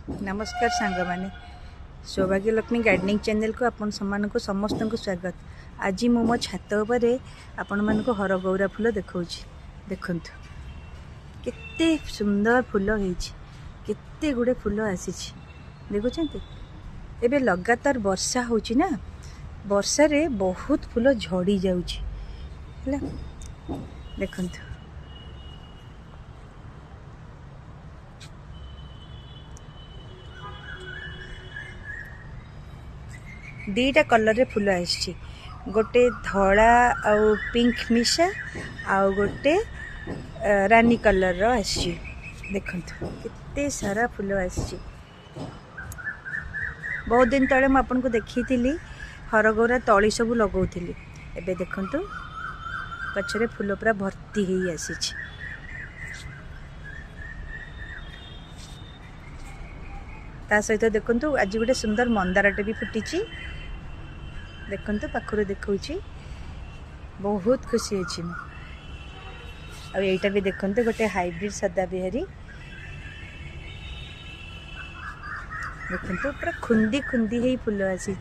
नमस्कार सांग मैंने सौभाग्य लक्ष्मी गार्डनिंग चैनल को आपण को समस्त को स्वागत। आज मु मो छात उपरे आपण मान को हरगौरा फूल देखा देखु केते सुंदर फूल होते गुड़े फूल आसी देखुं एबे लगातार वर्षा होची ना वर्षा रे बहुत फूल झड़ी जाउची देखु दीटा कलर रे फूल आसी गोटे धड़ा आउ पिंक मिशा आउ गोटे रानी कलर रो आसी देखु केते सारा फूल आसी। बहुत दिन तले मुझे आपको देखी हरगौरा तली सब लगौली एबे देखंतु गछरे फूल पूरा भर्ती हो आसी। ता सहित देखंतु आज गोटे सुंदर मंदारटे भी फुटी देखंतु पाखरु देखौछि बहुत खुशी अछि मु। आ एटा भी देखंतु गोटे हाइब्रिड सदाबिहारी देखंतु पूरा खुंदी खुंदी हे फूल आसी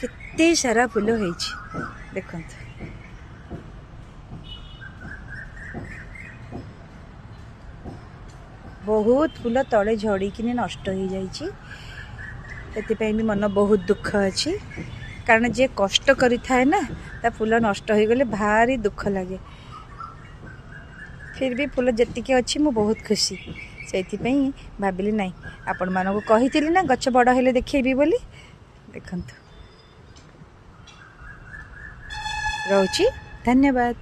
केते सारा फूल होइछि देखंतु। बहुत फूल तले झड़ीकी नष्ट हो जाती भी मन बहुत दुख अच्छी कारण जे कष्ट करी थाए ना ता फूल नष्ट हो गले भारी दुख लगे। फिर भी फूल जी अच्छी मु बहुत खुशी से भाविली ना आपण मानक कही ना गछ बड़ हेले देखेबी बोली देखंतु। रहूची धन्यवाद।